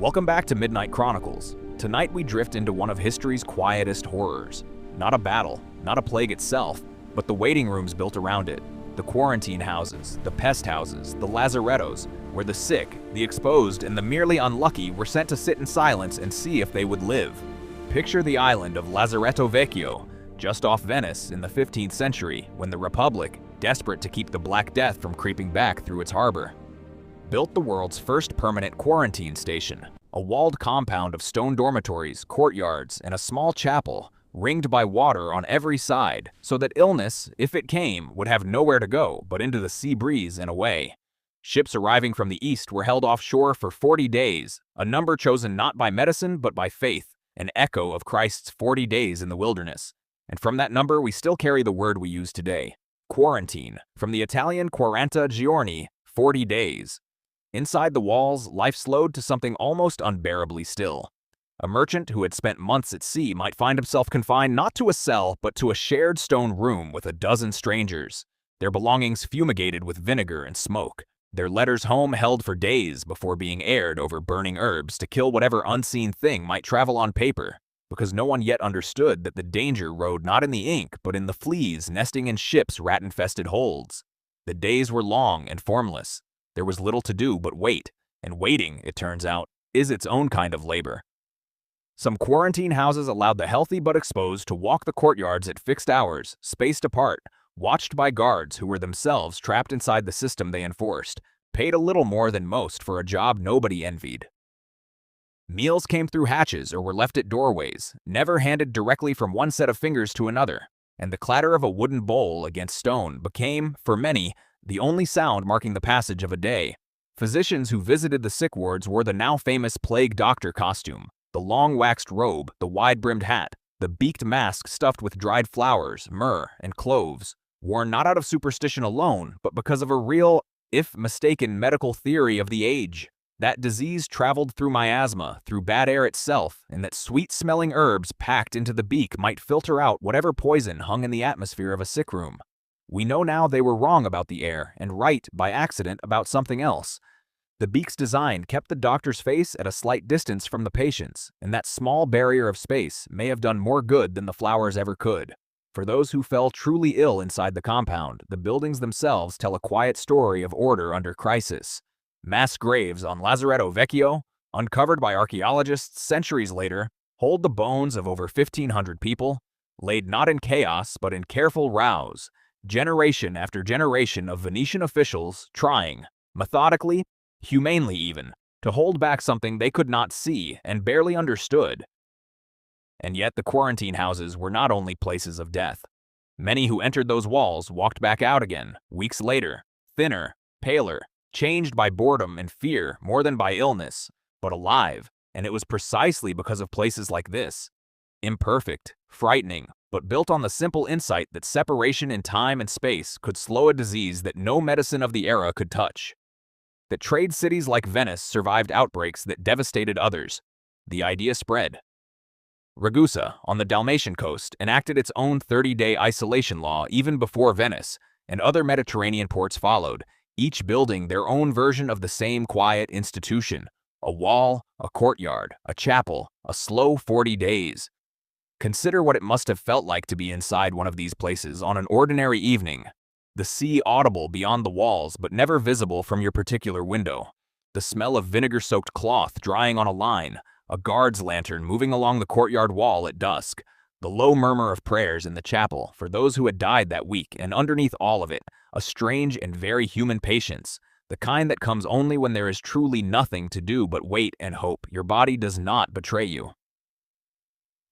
Welcome back to Midnight Chronicles. Tonight we drift into one of history's quietest horrors. Not a battle, not a plague itself, but the waiting rooms built around it. The quarantine houses, the pest houses, the lazarettos, where the sick, the exposed, and the merely unlucky were sent to sit in silence and see if they would live. Picture the island of Lazzaretto Vecchio, just off Venice in the 15th century, when the Republic, desperate to keep the Black Death from creeping back through its harbor, built the world's first permanent quarantine station, a walled compound of stone dormitories, courtyards, and a small chapel, ringed by water on every side, so that illness, if it came, would have nowhere to go but into the sea breeze and away. Ships arriving from the east were held offshore for 40 days, a number chosen not by medicine but by faith, an echo of Christ's 40 days in the wilderness. And from that number we still carry the word we use today, quarantine, from the Italian quaranta giorni, 40 days. Inside the walls, life slowed to something almost unbearably still. A merchant who had spent months at sea might find himself confined not to a cell, but to a shared stone room with a dozen strangers, their belongings fumigated with vinegar and smoke, their letters home held for days before being aired over burning herbs to kill whatever unseen thing might travel on paper, because no one yet understood that the danger rode not in the ink, but in the fleas nesting in ships' rat-infested holds. The days were long and formless. There was little to do but wait, and waiting, it turns out, is its own kind of labor. Some quarantine houses allowed the healthy but exposed to walk the courtyards at fixed hours, spaced apart, watched by guards who were themselves trapped inside the system they enforced, paid a little more than most for a job nobody envied. Meals came through hatches or were left at doorways, never handed directly from one set of fingers to another, and the clatter of a wooden bowl against stone became, for many, the only sound marking the passage of a day. Physicians who visited the sick wards wore the now famous plague doctor costume, the long waxed robe, the wide-brimmed hat, the beaked mask stuffed with dried flowers, myrrh, and cloves, worn not out of superstition alone, but because of a real, if mistaken, medical theory of the age. That disease traveled through miasma, through bad air itself, and that sweet-smelling herbs packed into the beak might filter out whatever poison hung in the atmosphere of a sick room. We know now they were wrong about the air and right, by accident, about something else. The beak's design kept the doctor's face at a slight distance from the patient's, and that small barrier of space may have done more good than the flowers ever could. For those who fell truly ill inside the compound, the buildings themselves tell a quiet story of order under crisis. Mass graves on Lazzaretto Vecchio, uncovered by archaeologists centuries later, hold the bones of over 1,500 people, laid not in chaos but in careful rows, generation after generation of Venetian officials trying, methodically, humanely even, to hold back something they could not see and barely understood. And yet the quarantine houses were not only places of death. Many who entered those walls walked back out again, weeks later, thinner, paler, changed by boredom and fear more than by illness, but alive, and it was precisely because of places like this. Imperfect, frightening, but built on the simple insight that separation in time and space could slow a disease that no medicine of the era could touch. That trade cities like Venice survived outbreaks that devastated others. The idea spread. Ragusa, on the Dalmatian coast, enacted its own 30-day isolation law even before Venice, and other Mediterranean ports followed, each building their own version of the same quiet institution. A wall, a courtyard, a chapel, a slow 40 days. Consider what it must have felt like to be inside one of these places on an ordinary evening. The sea audible beyond the walls but never visible from your particular window. The smell of vinegar-soaked cloth drying on a line, a guard's lantern moving along the courtyard wall at dusk, the low murmur of prayers in the chapel for those who had died that week, and underneath all of it, a strange and very human patience, the kind that comes only when there is truly nothing to do but wait and hope your body does not betray you.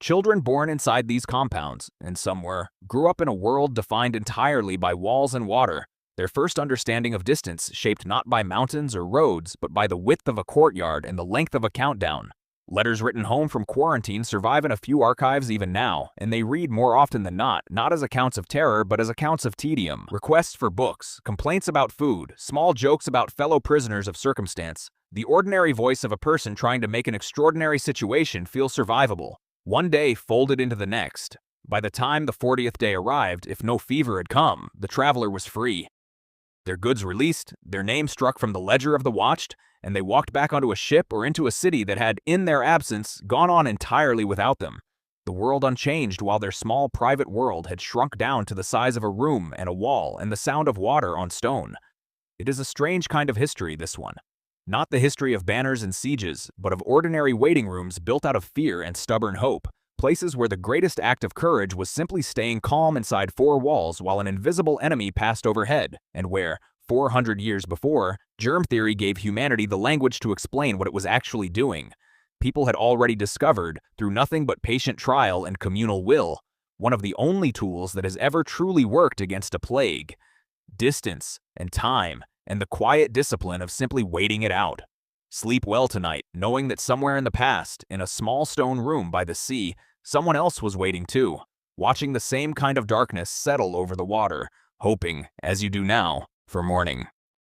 Children born inside these compounds, and some were, grew up in a world defined entirely by walls and water, their first understanding of distance shaped not by mountains or roads, but by the width of a courtyard and the length of a countdown. Letters written home from quarantine survive in a few archives even now, and they read more often than not as accounts of terror but as accounts of tedium, requests for books, complaints about food, small jokes about fellow prisoners of circumstance, the ordinary voice of a person trying to make an extraordinary situation feel survivable. One day folded into the next. By the time the 40th day arrived, if no fever had come, the traveler was free. Their goods released, their name struck from the ledger of the watched, and they walked back onto a ship or into a city that had, in their absence, gone on entirely without them. The world unchanged while their small private world had shrunk down to the size of a room and a wall and the sound of water on stone. It is a strange kind of history, this one. Not the history of banners and sieges, but of ordinary waiting rooms built out of fear and stubborn hope, places where the greatest act of courage was simply staying calm inside four walls while an invisible enemy passed overhead, and where, 400 years before, germ theory gave humanity the language to explain what it was actually doing. People had already discovered, through nothing but patient trial and communal will, one of the only tools that has ever truly worked against a plague: distance and time and the quiet discipline of simply waiting it out. Sleep well tonight, knowing that somewhere in the past, in a small stone room by the sea, someone else was waiting too, watching the same kind of darkness settle over the water, hoping, as you do now, for morning.